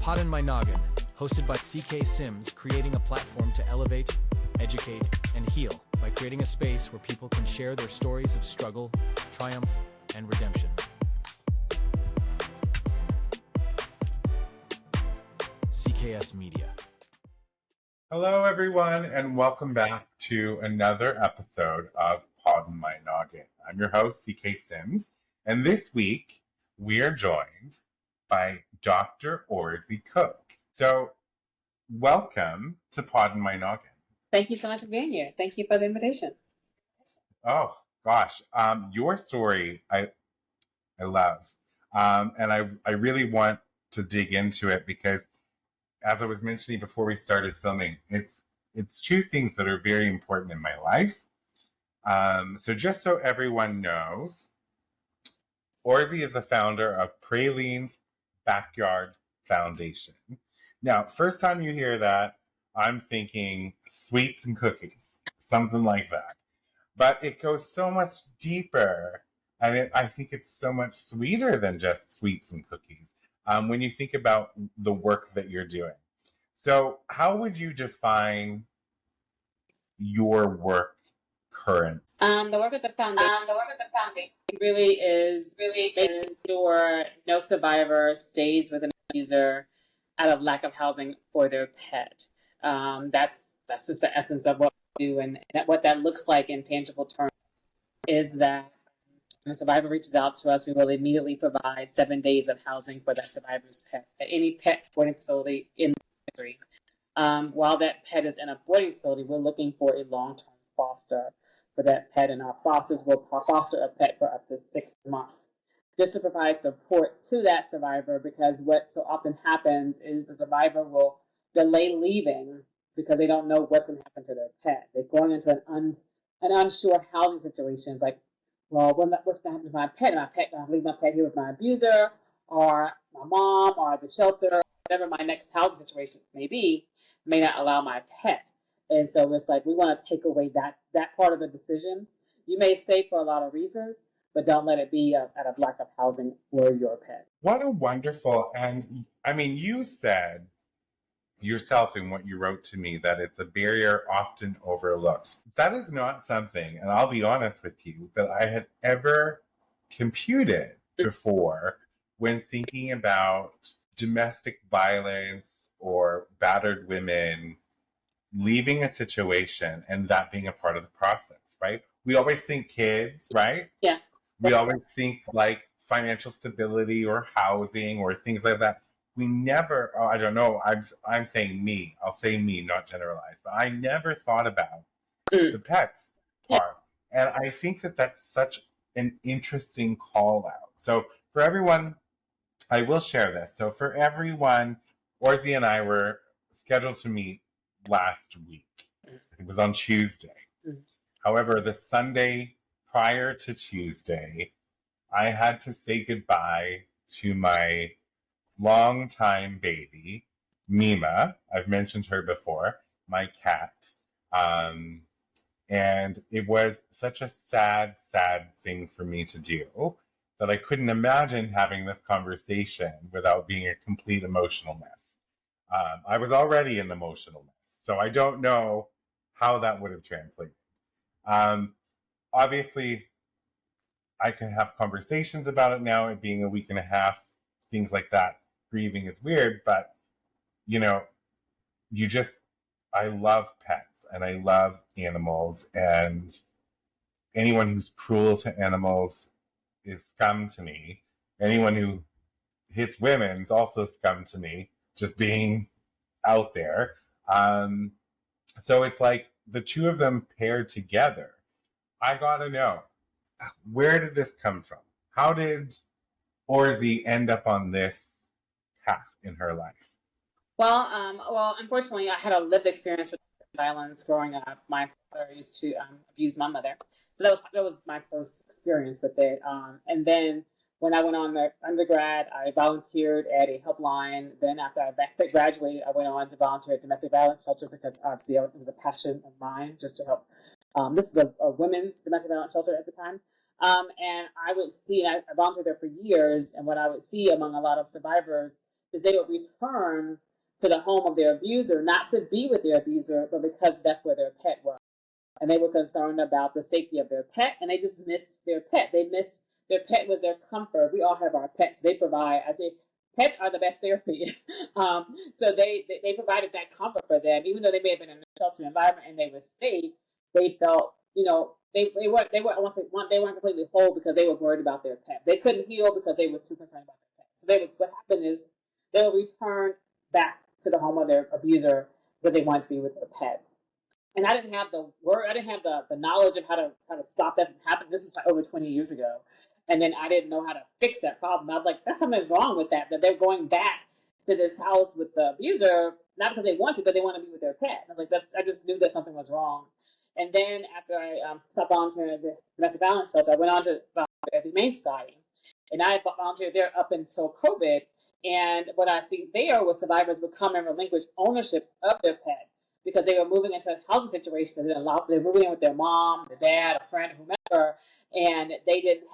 Poddin My Noggin, hosted by CK Sims, creating a platform to elevate, educate, and heal by creating a space where people can share their stories of struggle, triumph, and redemption. CKS Media. Hello, everyone, and welcome back to another episode of Poddin My Noggin. I'm your host, CK Sims, and this week we are joined by Dr. Orazie Cook. So, welcome to Poddin My Noggin. Thank you so much for being here. Thank you for the invitation. Oh, gosh. Your story, I love. And I really want to dig into it because, as I was mentioning before we started filming, it's two things that are very important in my life. So just so everyone knows, Orazie is the founder of Praline's Backyard Foundation. Now, first time you hear that, I'm thinking sweets and cookies, something like that. But it goes so much deeper, and I think it's so much sweeter than just sweets and cookies when you think about the work that you're doing. So how would you define your work currently? The work at the foundation really is making sure no survivor stays with an abuser out of lack of housing for their pet. That's just the essence of what we do, and what that looks like in tangible terms is that when a survivor reaches out to us, we will immediately provide 7 days of housing for that survivor's pet at any pet boarding facility in the country. While that pet is in a boarding facility, we're looking for a long-term foster for that pet, and our fosters will foster a pet for up to 6 months, just to provide support to that survivor, because what so often happens is the survivor will delay leaving because they don't know what's going to happen to their pet. They're going into an unsure housing situation. It's like, well, what's going to happen to my pet? Am I going to leave my pet here with my abuser, or my mom, or the shelter, whatever my next housing situation may be, may not allow my pet. And so it's like we want to take away that part of the decision. You may stay for a lot of reasons, but don't let it be out of lack of housing for your pet. What a wonderful, and I mean, you said yourself in what you wrote to me that it's a barrier often overlooked. That is not something, and I'll be honest with you, that I had ever computed before when thinking about domestic violence or battered women leaving a situation and that being a part of the process, right? We always think kids, right? Yeah. We always think like financial stability or housing or things like that. We never, I don't know, I'm saying me, I'll say me, not generalize, but I never thought about the pets part. And I think that that's such an interesting call out. So for everyone, I will share this. So for everyone, Orazie and I were scheduled to meet last week. I think it was on Tuesday. However, the Sunday prior to Tuesday, I had to say goodbye to my longtime baby, Mima. I've mentioned her before, my cat. And it was such a sad, sad thing for me to do that I couldn't imagine having this conversation without being a complete emotional mess. I was already an emotional mess, so I don't know how that would have translated. Obviously, I can have conversations about it now, it being a week and a half, things like that. Grieving is weird, but, you know, I love pets and I love animals, and anyone who's cruel to animals is scum to me. Anyone who hits women is also scum to me, just being out there. So it's like the two of them paired together. I gotta know, where did this come from? How did Orazie end up on this path in her life? Well, unfortunately, I had a lived experience with violence growing up. My father used to abuse my mother, so that was my first experience with it. And then when I went on the undergrad, I volunteered at a helpline. Then after I graduated, I went on to volunteer at domestic violence shelter because obviously it was a passion of mine just to help. This was a women's domestic violence shelter at the time. And I would see, I volunteered there for years, and what I would see among a lot of survivors is they would return to the home of their abuser, not to be with their abuser, but because that's where their pet was. And they were concerned about the safety of their pet, and they just missed their pet. They missed their pet was their comfort. We all have our pets. They provide, I say, pets are the best therapy. So they provided that comfort for them, even though they may have been in a sheltered environment and they were safe. They felt, they weren't completely whole because they were worried about their pet. They couldn't heal because they were too concerned about their pet. So what happened is they would return back to the home of their abuser because they wanted to be with their pet. And I didn't have the knowledge of how to stop that from happening. This was like over 20 years ago. And then I didn't know how to fix that problem. I was like, that's something's wrong with that they're going back to this house with the abuser, not because they want to, but they want to be with their pet. I was like, I just knew that something was wrong. And then after I stopped volunteering at the domestic violence shelter, I went on to volunteer at the Humane Society. And I volunteered there up until COVID. And what I see there was survivors would come and relinquish ownership of their pet because they were moving into a housing situation that didn't allow. They were moving in with their mom, their dad, a friend, whomever, and they didn't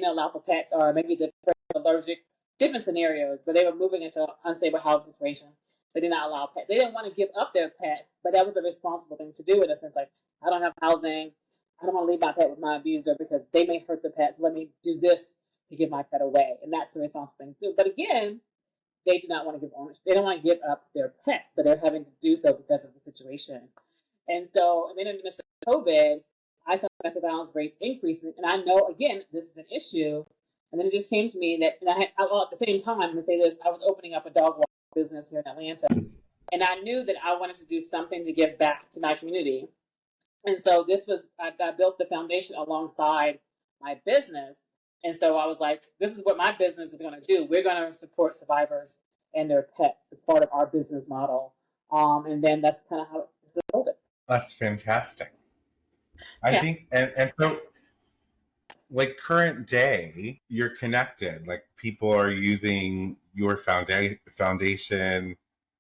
allow for pets, or maybe the person was allergic, different scenarios, but they were moving into an unstable housing situation. They did not allow pets. They didn't want to give up their pet, but that was a responsible thing to do in a sense. Like, I don't have housing. I don't want to leave my pet with my abuser because they may hurt the pets. Let me do this to give my pet away. And that's the responsible thing to do. But again, they do not want to give ownership. They don't want to give up their pet, but they're having to do so because of the situation. And then in the midst of COVID, I saw domestic violence rates increasing. And I know, again, this is an issue. And then it just came to me that, and at the same time, I'm going to say this, I was opening up a dog walk business here in Atlanta. And I knew that I wanted to do something to give back to my community. And so I built the foundation alongside my business. And so I was like, this is what my business is going to do. We're going to support survivors and their pets as part of our business model. And then that's kind of how it's built. That's fantastic. I think, and so, like, current day, you're connected. Like, people are using your foundation.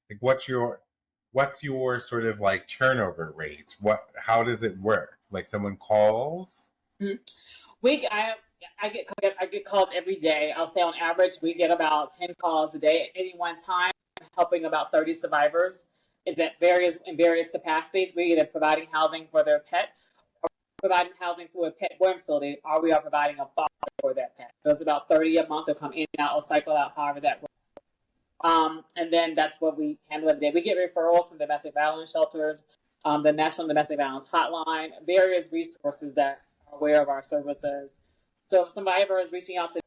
Like, what's your sort of like turnover rate? How does it work? Like, someone calls? Mm-hmm. I get calls every day. I'll say on average we get about 10 calls a day at any one time, helping about 30 survivors. Is at in various capacities. We're either providing housing for their pet, or providing housing through a pet boarding facility, or we are providing a foster for that pet. So it's about 30 a month. They'll come in and out or cycle out, however that works. And then that's what we handle every day. We get referrals from domestic violence shelters, the National Domestic Violence Hotline, various resources that are aware of our services. So if somebody ever is reaching out to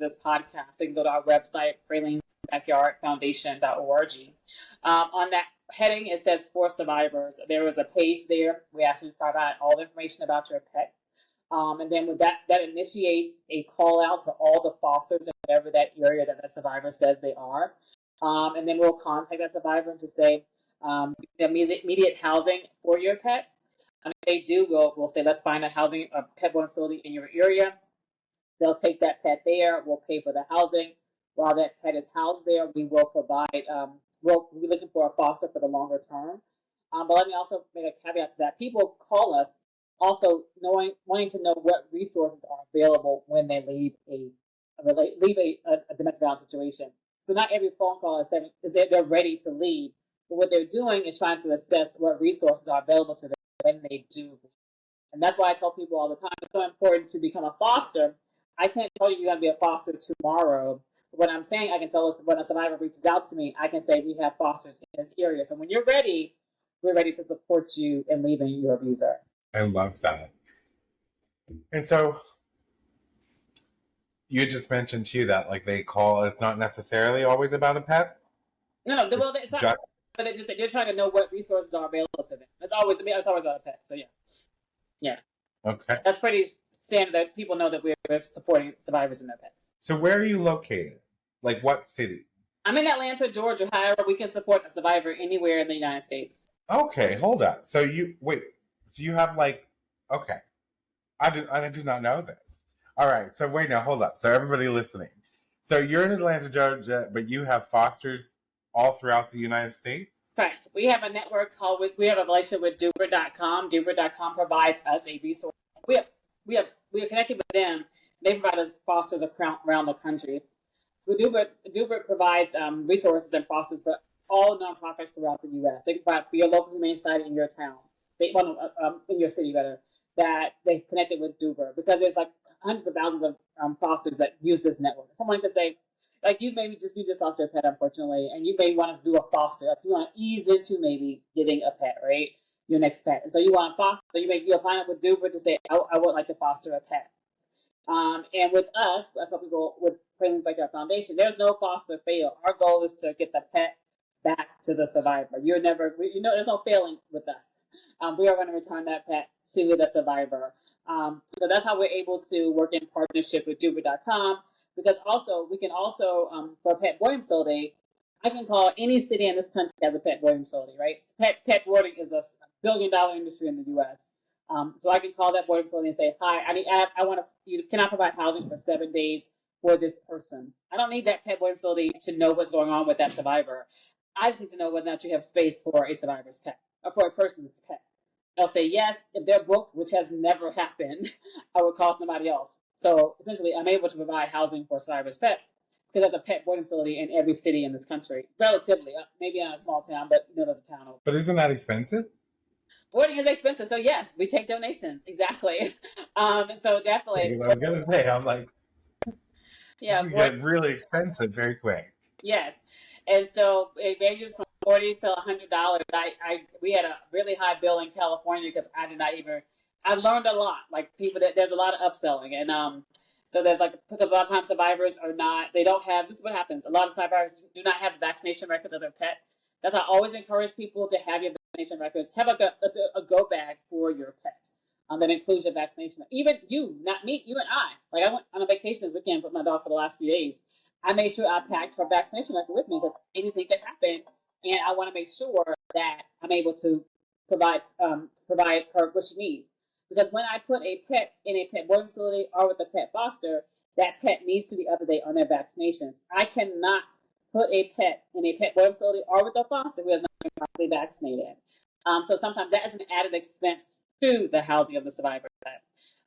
this podcast, they can go to our website, pralineBackyardFoundation.org. On that heading, it says for survivors. There is a page there. We actually provide all the information about your pet. And then with that initiates a call out to all the fosters in whatever that area that the survivor says they are. And then we'll contact that survivor to say immediate housing for your pet. And if they do, we'll say, let's find a pet boarding facility in your area. They'll take that pet there. We'll pay for the housing. While that pet is housed there, we will provide, we'll be looking for a foster for the longer term. But let me also make a caveat to that. People call us also wanting to know what resources are available when they leave a domestic violence situation. So not every phone call is saying they're ready to leave. But what they're doing is trying to assess what resources are available to them when they do leave. And that's why I tell people all the time, it's so important to become a foster. I can't tell you you're going to be a foster tomorrow. What I'm saying, I can tell us when a survivor reaches out to me, I can say we have fosters in this area. So when you're ready, we're ready to support you in leaving your abuser. I love that. And so you just mentioned too that like they call, it's not necessarily always about a pet. No, well, it's not. But they're trying to know what resources are available to them. It's always about a pet. So yeah. Okay. That's pretty standard that people know that we're supporting survivors and their pets. So where are you located? Like what city? I'm in Atlanta, Georgia. However, we can support a survivor anywhere in the United States. Okay, hold on. So you have like, okay. I did not know this. All right. So wait, now hold up. So everybody listening. So you're in Atlanta, Georgia, but you have fosters all throughout the United States? Correct. We have a network we have a relationship with Duper.com. Duper.com provides us a resource. We are connected with them. They provide us fosters around the country. Dubert provides resources and processes for all nonprofits throughout the U.S. They provide for your local humane society in your town, in your city, rather, that they connected with Dubert, because there's like hundreds of thousands of fosters that use this network. Someone could say, like, you just lost your pet, unfortunately, and you may want to do a foster. Like, you want to ease into maybe getting a pet, right? Your next pet, and so you want to foster. So you'll sign up with Dubert to say, I would like to foster a pet. And with us, that's what we go with Praline's Backyard Foundation. There's no foster fail. Our goal is to get the pet back to the survivor. There's no failing with us. We are going to return that pet to the survivor. So that's how we're able to work in partnership with Dubert.com, because we can also, for a pet boarding facility, I can call any city in this country as a pet boarding facility, right? Pet boarding is a billion-dollar industry in the U.S. So I can call that boarding facility and say, "Hi, can I provide housing for 7 days for this person?" I don't need that pet boarding facility to know what's going on with that survivor. I just need to know whether or not you have space for a survivor's pet or for a person's pet. They'll say yes. If they're booked, which has never happened, I would call somebody else. So essentially, I'm able to provide housing for a survivor's pet, because there's a pet boarding facility in every city in this country, relatively. Maybe in a small town, but there's a town over. But isn't that expensive? Boarding is expensive, so yes, we take donations. Exactly. So definitely. I was gonna say, I'm like, yeah, you get really expensive very quick. Yes, and so it ranges from $40 to $100. We had a really high bill in California because I learned a lot. Like there's a lot of upselling, and so because a lot of times survivors this is what happens. A lot of survivors do not have the vaccination records of their pet. That's why I always encourage people to have your vaccination records. Have a go bag for your pet that includes your vaccination. Even you, not me, you and I. Like, I went on a vacation this weekend with my dog for the last few days. I made sure I packed her vaccination record with me because anything could happen, and I want to make sure that I'm able to provide her what she needs. Because when I put a pet in a pet boarding facility or with a pet foster, that pet needs to be up to date on their vaccinations. I cannot put a pet in a pet boarding facility or with a foster who has not been properly vaccinated. So sometimes that is an added expense to the housing of the survivor pet.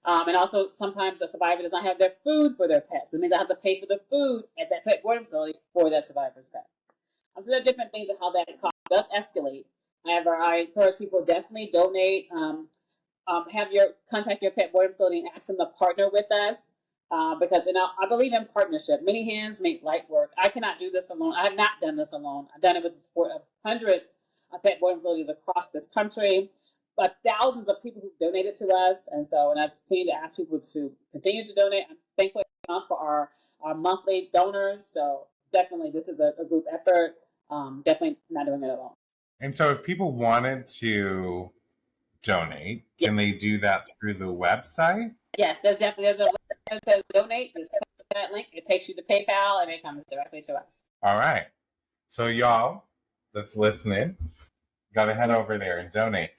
And also sometimes the survivor does not have their food for their pet. So it means I have to pay for the food at that pet boarding facility for that survivor's pet. So there are different things of how that cost does escalate. However, I encourage people definitely donate. Contact your pet boarding facility and ask them to partner with us, because I believe in partnership. Many hands make light work. I cannot do this alone. I have not done this alone. I've done it with the support of hundreds of pet boarding facilities across this country, but thousands of people who've donated to us. And I continue to ask people to continue to donate. I'm thankful for our monthly donors. So definitely this is a group effort. Definitely not doing it alone. And so if people wanted to donate, can they do that through the website? Yes, there's a link that says donate. Just click that link. It takes you to PayPal, and it comes directly to us. All right. So y'all that's listening, got to head over there and donate.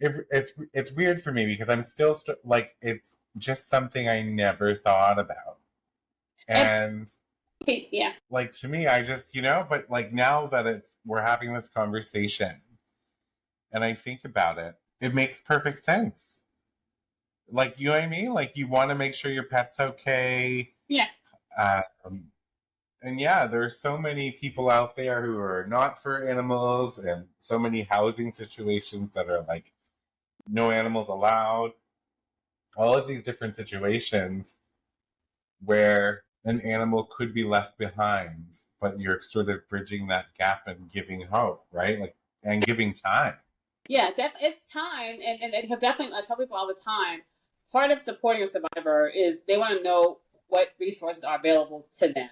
It's weird for me because I'm still it's just something I never thought about. And yeah, like to me, I just, but like now that we're having this conversation and I think about it, it makes perfect sense. Like, you know what I mean? Like, you want to make sure your pet's okay. Yeah. And yeah, there's so many people out there who are not for animals, and so many housing situations that are like no animals allowed. All of these different situations where an animal could be left behind, but you're sort of bridging that gap and giving hope, right? Like, and giving time. Yeah, it's time, and definitely, I tell people all the time, part of supporting a survivor is they want to know what resources are available to them.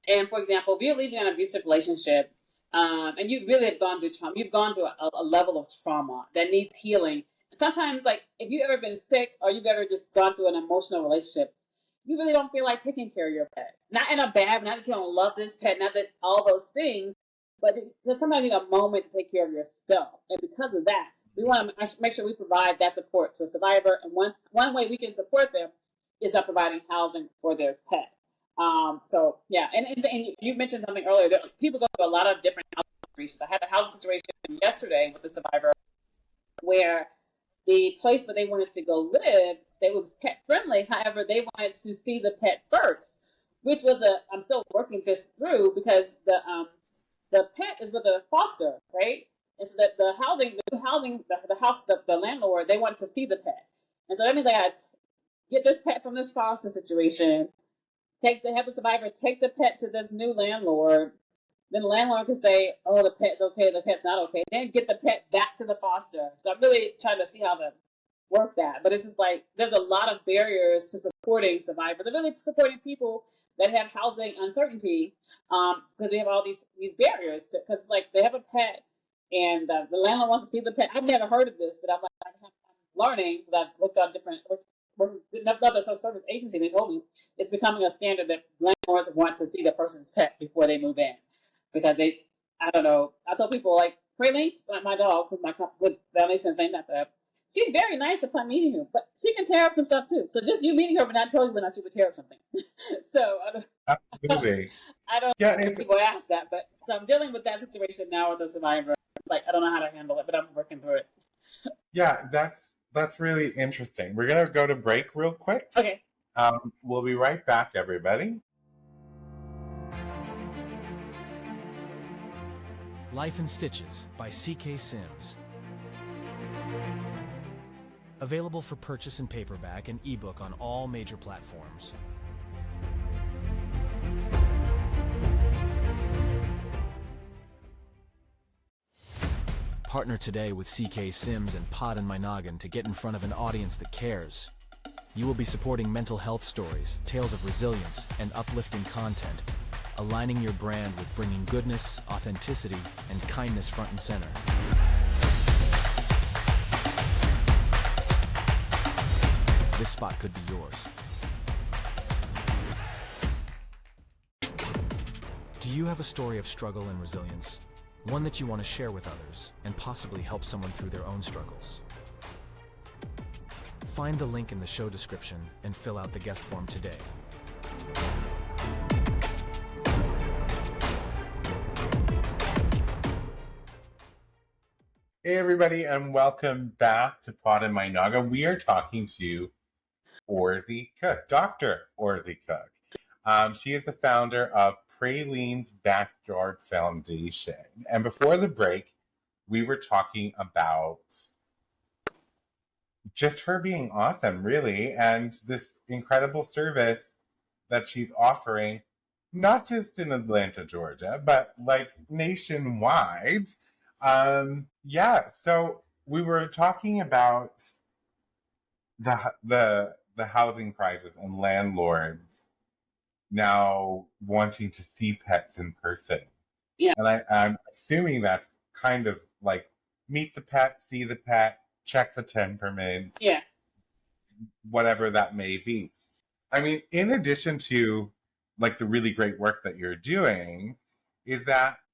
And for example, if you're leaving an abusive relationship, and you really have gone through trauma, you've gone through a level of trauma that needs healing. Sometimes, like, if you've ever been sick or you've ever just gone through an emotional relationship, you really don't feel like taking care of your pet. Not in a bad, not that you don't love this pet, not that all those things, but sometimes you need a moment to take care of yourself. And because of that, we want to make sure we provide that support to a survivor. And one way we can support them is by providing housing for their pet. So yeah, and you mentioned something earlier. People go through a lot of different housing situations. I had a housing situation yesterday with a survivor where the place where they wanted to go live, they was pet friendly. However, they wanted to see the pet first, which was I'm still working this through because the pet is with a foster, right? And so that the house, the landlord, they want to see the pet. And so that means I got to get this pet from this foster situation, have the survivor take the pet to this new landlord. Then the landlord can say, oh, the pet's okay, the pet's not okay. Then get the pet back to the foster. So I'm really trying to see how to work that. But it's just like, there's a lot of barriers to supporting survivors and really supporting people that have housing uncertainty, because we have all these barriers. Because it's like they have a pet and the landlord wants to see the pet. I've never heard of this, but I'm learning because I've looked on different another service agency. They told me it's becoming a standard that landlords want to see the person's pet before they move in, because I don't know. I told people like Praline, my dog, with Foundation's name that pet. She's very nice upon meeting her, but she can tear up some stuff too. So just you meeting her would not tell you when she would tear up something. So Absolutely. I don't know if people ask that, but so I'm dealing with that situation now with a survivor. It's like I don't know how to handle it, but I'm working through it. Yeah, that's really interesting. We're gonna go to break real quick. Okay. We'll be right back, everybody. Life in Stitches by CK Sims. Available for purchase in paperback and ebook on all major platforms. Partner today with CK Sims and Poddin My Noggin to get in front of an audience that cares. You will be supporting mental health stories, tales of resilience, and uplifting content, aligning your brand with bringing goodness, authenticity, and kindness front and center. This spot could be yours. Do you have a story of struggle and resilience? One that you want to share with others and possibly help someone through their own struggles? Find the link in the show description and fill out the guest form today. Hey everybody, and welcome back to Poddin My Noggin. We are talking to Orazie Cook, Dr. Orazie Cook. She is the founder of Praline's Backyard Foundation. And before the break, we were talking about just her being awesome, really, and this incredible service that she's offering, not just in Atlanta, Georgia, but like nationwide. So we were talking about the housing crisis and landlords now wanting to see pets in person. Yeah. And I'm assuming that's kind of like meet the pet, see the pet, check the temperament. Yeah. Whatever that may be. I mean, in addition to like the really great work that you're doing,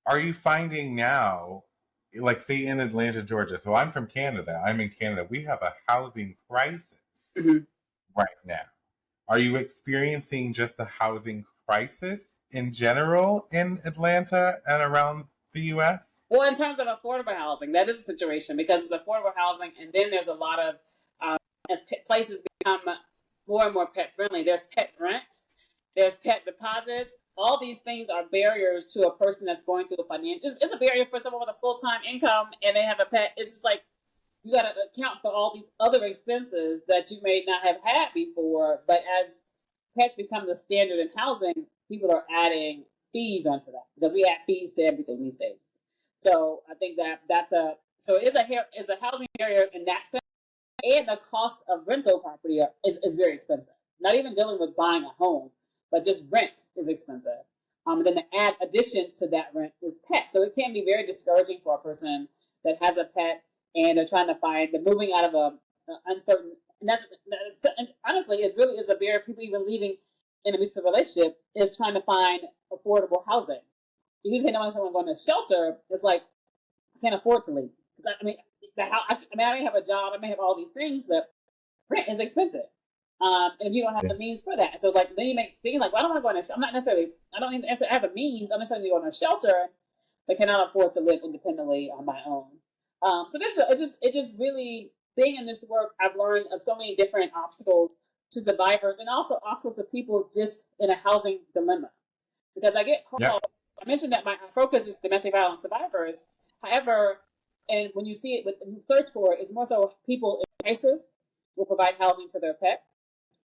are you finding now, like say in Atlanta, Georgia, so I'm from Canada, I'm in Canada, we have a housing crisis right now. Are you experiencing just the housing crisis in general in Atlanta and around the U.S.? Well, in terms of affordable housing, that is a situation because it's affordable housing, and then there's a lot of as places become more and more pet friendly. There's pet rent, there's pet deposits. All these things are barriers to a person that's going through a financial. It's a barrier for someone with a full-time income and they have a pet. It's just like you got to account for all these other expenses that you may not have had before. But as pets become the standard in housing, people are adding fees onto that because we add fees to everything these days. So I think it's a housing barrier in that sense, and the cost of rental property is very expensive. Not even dealing with buying a home, but just rent is expensive. And then the addition to that rent is pet. So it can be very discouraging for a person that has a pet and they're moving out of a uncertain. And honestly, it really is a barrier. People even leaving in a abusive relationship is trying to find affordable housing. Even if they don't want someone going to shelter, it's like I can't afford to leave. I may have a job, I may have all these things, but rent is expensive. And if you don't have the means for that, so it's like then you make things like, well, I don't want to go in a. I don't even have the means. I'm necessarily going to a shelter, but cannot afford to live independently on my own. So it just really being in this work, I've learned of so many different obstacles to survivors and also to people just in a housing dilemma. Because I get called, I mentioned that my focus is domestic violence survivors. However, and when you see it, when you search for it, it's more so people in crisis will provide housing for their pet.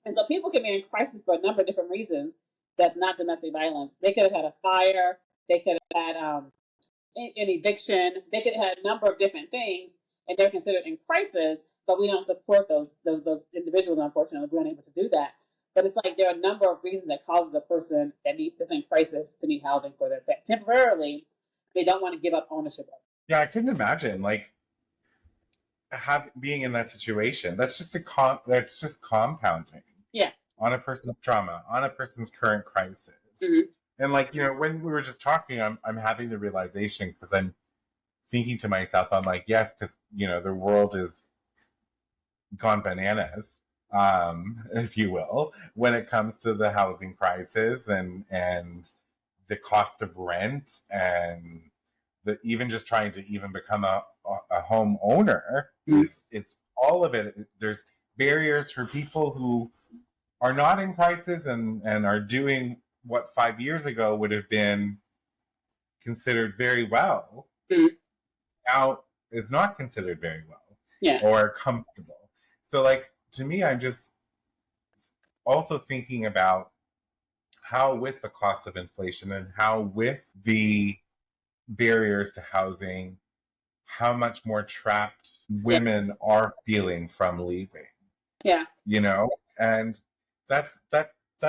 And so people can be in crisis for a number of different reasons that's not domestic violence. They could have had a fire, they could have had an eviction, they could have had a number of different things, and they're considered in crisis, but we don't support those individuals, unfortunately. We're unable to do that. But it's like there are a number of reasons that causes a person that that's in crisis to need housing for their pet. Temporarily, they don't want to give up ownership of it. Yeah, I couldn't imagine being in that situation. That's just that's just compounding. Yeah. On a person's trauma, on a person's current crisis. Mm-hmm. And when we were just talking, I'm having the realization because I'm thinking to myself, I'm like, yes, because the world is gone bananas, if you will, when it comes to the housing crisis and the cost of rent and even just trying to even become a home owner. It's all of it. There's barriers for people who are not in crisis and are doing what 5 years ago would have been considered very well. Now is not considered very well or comfortable. So to me, I'm just also thinking about how with the cost of inflation and how with the barriers to housing, how much more trapped women are feeling from leaving. Yeah. And that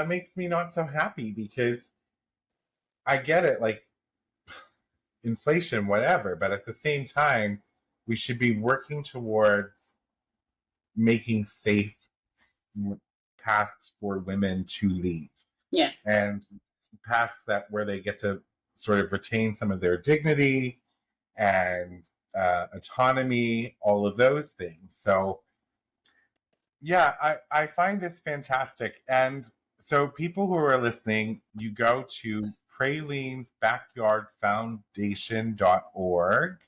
makes me not so happy because I get it, inflation, whatever, but at the same time, we should be working towards making safe paths for women to leave. Yeah. And paths where they get to sort of retain some of their dignity and autonomy, all of those things. So yeah, I find this fantastic. And so people who are listening, you go to Praline's backyardfoundation.org,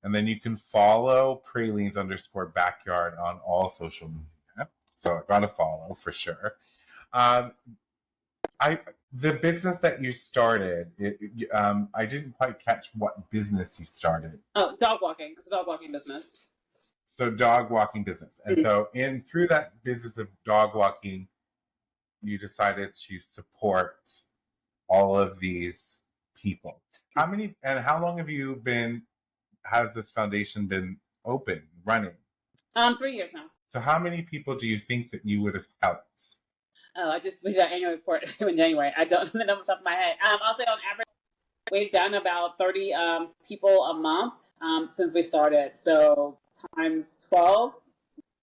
and then you can follow Praline's _backyard on all social media. So I gotta follow for sure. The business that you started, I didn't quite catch what business you started. Oh, dog walking. It's a dog walking business. So dog walking business. And so through that business of dog walking, you decided to support all of these people. How long has this foundation been open, running? 3 years now. So how many people do you think that you would have helped? Oh, we did our annual report in January. I don't know the number off the top of my head. I'll say on average, we've done about 30 people a month since we started. So times 12.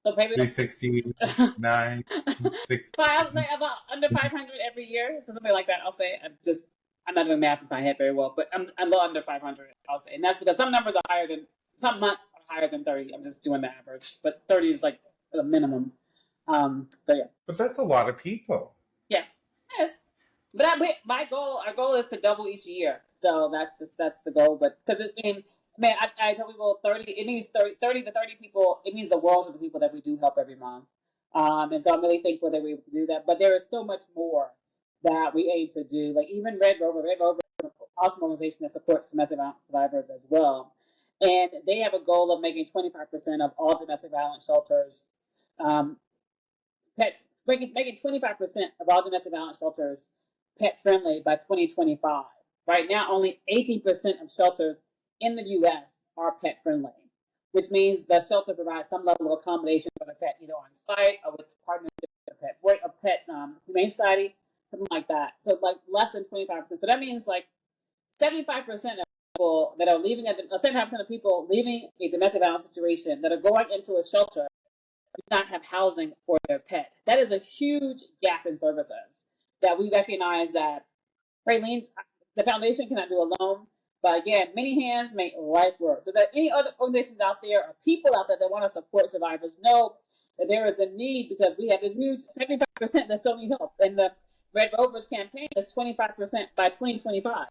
So maybe 369, 60. I would say about under 500 every year. So something like that. I'll say I'm not doing math in my head very well, but I'm a little under 500. I'll say, and that's because some numbers are some months are higher than 30. I'm just doing the average, but 30 is like the minimum. So yeah. But that's a lot of people. Yeah. Yes. But our goal is to double each year. So that's the goal. But because I tell people 30, it means 30 to 30 people. It means the world to the people that we do help every month. And so I'm really thankful that we're able to do that. But there is so much more that we aim to do. Like even Red Rover is an awesome organization that supports domestic violence survivors as well. And they have a goal of making 25% of all domestic violence shelters making 25% of all domestic violence shelters pet friendly by 2025. Right now, only 18% of shelters in the U.S. are pet friendly, which means the shelter provides some level of accommodation for the pet, either on site or with partnership with a pet humane society, something like that. So less than 25%. So that means 75% of people that are leaving 75% of people leaving a domestic violence situation that are going into a shelter do not have housing for their pet. That is a huge gap in services that we recognize that the foundation cannot do alone. But again, many hands make light work. So that any other organizations out there or people out there that want to support survivors know that there is a need because we have this huge 75% that still need help. And the Red Rovers campaign is 25% by 2025.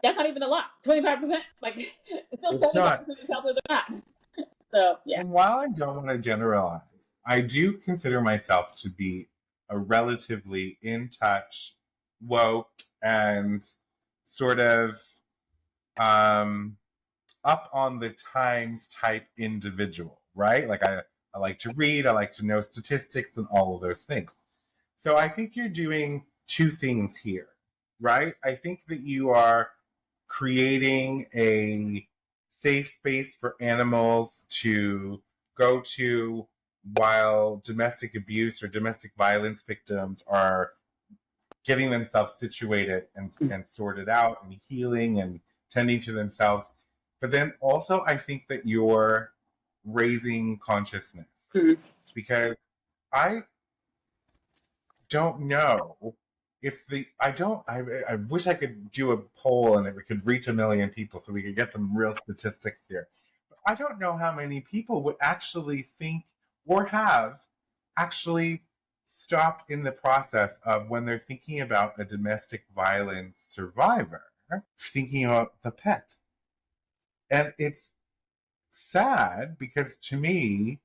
That's not even a lot. 25%, it's still 75% of shelters are not. So, yeah. And while I don't want to generalize, I do consider myself to be a relatively in touch, woke, and sort of um, up on the times type individual, right? Like I like to read, I like to know statistics and all of those things. So I think you're doing two things here, right? I think that you are creating a safe space for animals to go to while domestic abuse or domestic violence victims are getting themselves situated and sorted out and healing and tending to themselves. But then also, I think that you're raising consciousness because I don't know if I wish I could do a poll and it could reach 1 million people so we could get some real statistics here. But I don't know how many people would actually think or have actually stopped in the process of when they're thinking about a domestic violence survivor, thinking about the pet. And it's sad because to me,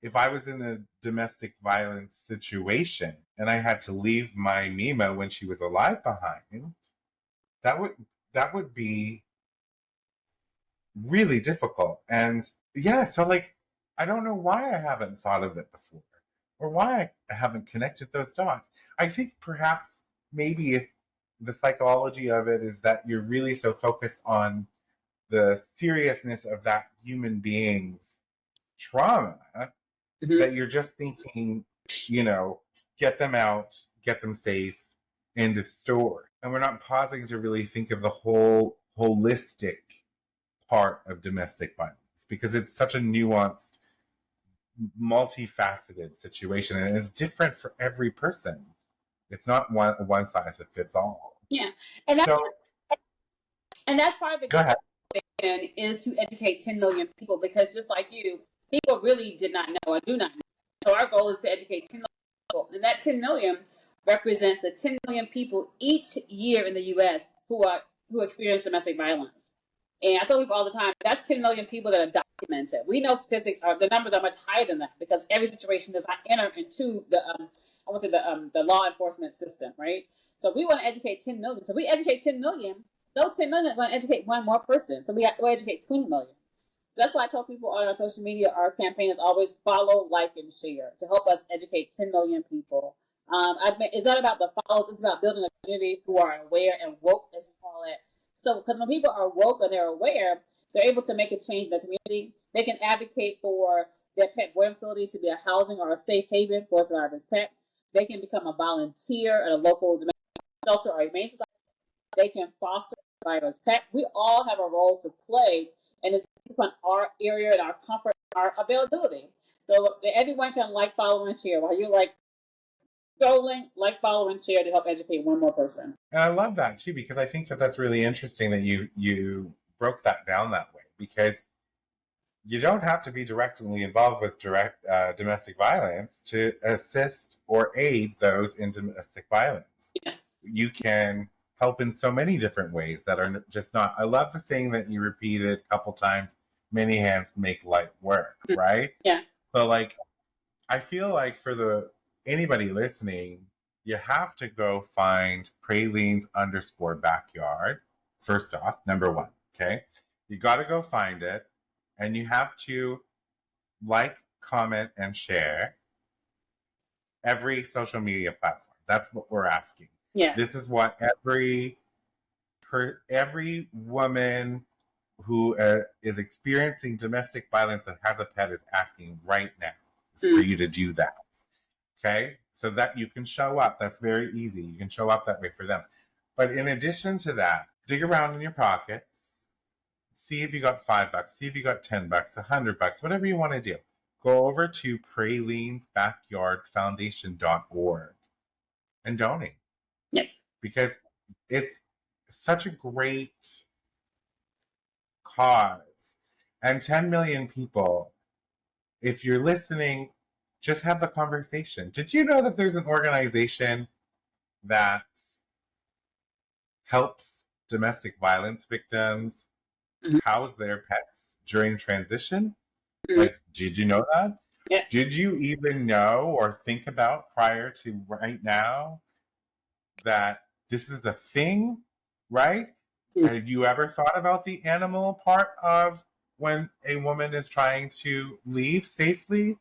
if I was in a domestic violence situation and I had to leave my Mima when she was alive behind, that would be really difficult. And yeah, so like I don't know why I haven't thought of it before or why I haven't connected those dots. I think perhaps maybe if the psychology of it is that you're really so focused on the seriousness of that human being's trauma that you're just thinking, get them out, get them safe, end of story. And we're not pausing to really think of the whole holistic part of domestic violence because it's such a nuanced, multifaceted situation and it's different for every person. It's not one size that fits all. Yeah. And that's part of the goal is to educate 10 million people because just like you, people really did not know or do not know. So our goal is to educate 10 million people. And that 10 million represents the 10 million people each year in the U.S. who experience domestic violence. And I tell people all the time, that's 10 million people that are documented. We know the numbers are much higher than that because every situation does not enter into the law enforcement system, right? So we want to educate 10 million. So we educate 10 million, those 10 million are going to educate one more person. So we'll educate 20 million. So that's why I tell people on our social media, our campaign is always follow, like, and share to help us educate 10 million people. It's not about the follows, it's about building a community who are aware and woke, as you call it. So because when people are woke and they're aware, they're able to make a change in the community. They can advocate for their pet boarding facility to be a housing or a safe haven for a survivor's pet. They can become a volunteer at a local domestic shelter or humane society. They can foster a survivor's pet. We all have a role to play, and it's on our area and our comfort, our availability. So everyone can like, follow, and share. While you're like scrolling, like, follow, and share to help educate one more person. And I love that too because I think that that's really interesting that you broke that down that way because you don't have to be directly involved with domestic violence to assist or aid those in domestic violence. Yeah. You can help in so many different ways that are just not. I love the saying that you repeated a couple times, many hands make light work, right? Yeah. So like, I feel like for anybody listening, you have to go find Praline's _backyard. First off, number one, okay? You got to go find it and you have to like, comment, and share every social media platform. That's what we're asking. Yeah. This is what every woman who is experiencing domestic violence and has a pet is asking right now is for you to do that. Okay? So that you can show up. That's very easy. You can show up that way for them. But in addition to that, dig around in your pockets. See if you got $5, see if you got $10, $100, whatever you want to do. Go over to pralinesbackyardfoundation.org and donate. Yep. Because it's such a great cause. And 10 million people, if you're listening, just have the conversation. Did you know that there's an organization that helps domestic violence victims house their pets during transition? Like, did you know that? Yeah. Did you even know or think about prior to right now that this is a thing, right? Had you ever thought about the animal part of when a woman is trying to leave safely,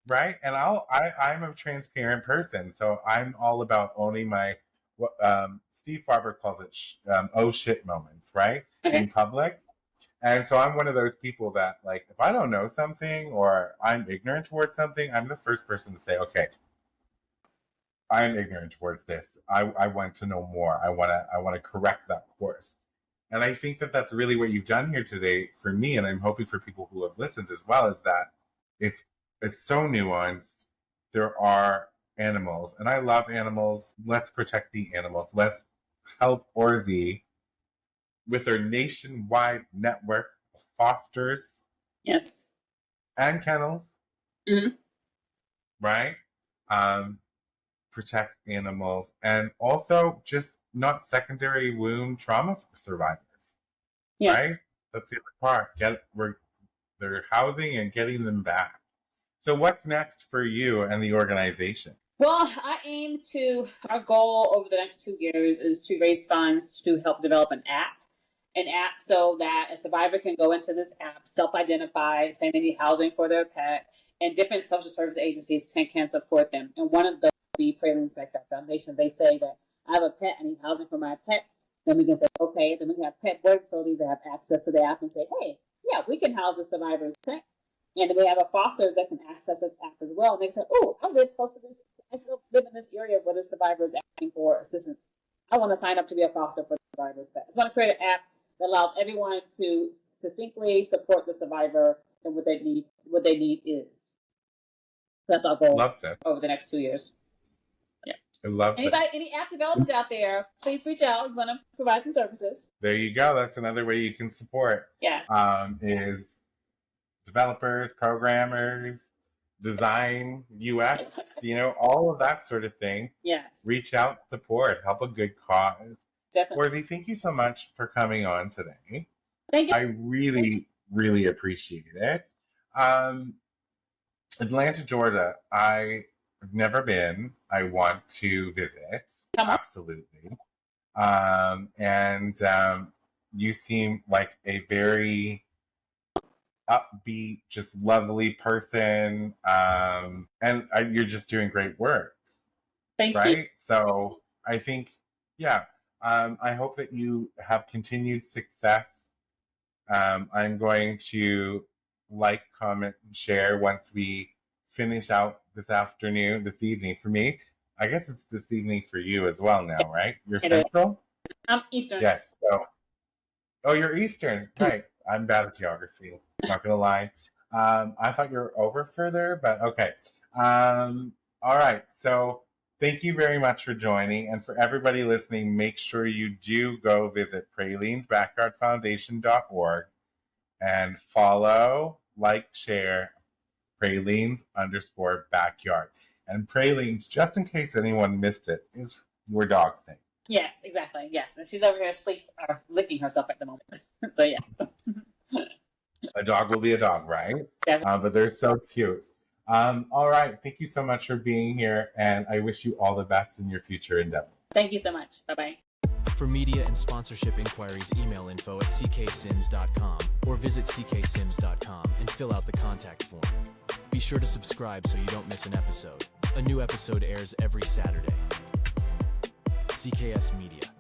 right? And I'm a transparent person, so I'm all about owning my what Steve Farber calls it oh shit moments, right? In public. And so I'm one of those people that, like, if I don't know something or I'm ignorant towards something, I'm the first person to say, okay, I'm ignorant towards this. I want to know more. I want to correct that course. And I think that that's really what you've done here today for me, and I'm hoping for people who have listened as well, is that it's so nuanced. There are animals, and I love animals. Let's protect the animals. Let's help Orazie with their nationwide network of fosters. Yes. And kennels. Mm-hmm. Right? Protect animals, and also just not secondary wound trauma survivors. Yeah. Right? That's the other part. Their housing and getting them back. So what's next for you and the organization? Well, our goal over the next 2 years is to raise funds to help develop an app so that a survivor can go into this app, self-identify, say they need housing for their pet, and different social service agencies can support them. And one of the Praline's Backyard Foundation, they say that I have a pet, I need housing for my pet. Then we can say, okay, then we can have pet board facilities that have access to the app and say, hey, yeah, we can house the survivor's pet. And then we have a fosters that can access this app as well. And they say, oh, I live close to this. I still live in this area where the survivor is asking for assistance. I want to sign up to be a foster for the survivor's pet. I just want to create an app that allows everyone to succinctly support the survivor and what they need is. So that's our goal over the next 2 years. Yeah. I love that. Any app developers out there, please reach out. We want to provide some services. There you go. That's another way you can support. Yeah. Is developers, programmers, design, UX, all of that sort of thing. Yes. Reach out, support, help a good cause. Definitely. Orazie, thank you so much for coming on today. Thank you. I really, really appreciate it. Atlanta, Georgia, I've never been. I want to visit. Absolutely. And you seem like a very upbeat, just lovely person. And you're just doing great work. Thank you. Right? So I think, I hope that you have continued success. I'm going to like, comment, and share once we finish out this evening. For me, I guess it's this evening for you as well now, right? You're Central? I'm Eastern. Yes. Oh, you're Eastern. Right. I'm bad at geography. Not going to lie. I thought you were over further, but okay. All right. So thank you very much for joining. And for everybody listening, make sure you do go visit pralinesbackyardfoundation.org and follow, like, share Pralines_backyard. And Pralines, just in case anyone missed it, is your dog's name. Yes, exactly. Yes. And she's over here licking herself at the moment. So, yeah. A dog will be a dog, right? Definitely. But they're so cute. All right. Thank you so much for being here. And I wish you all the best in your future endeavors. Thank you so much. Bye-bye. For media and sponsorship inquiries, email info@cksims.com or visit cksims.com and fill out the contact form. Be sure to subscribe so you don't miss an episode. A new episode airs every Saturday. CKS Media.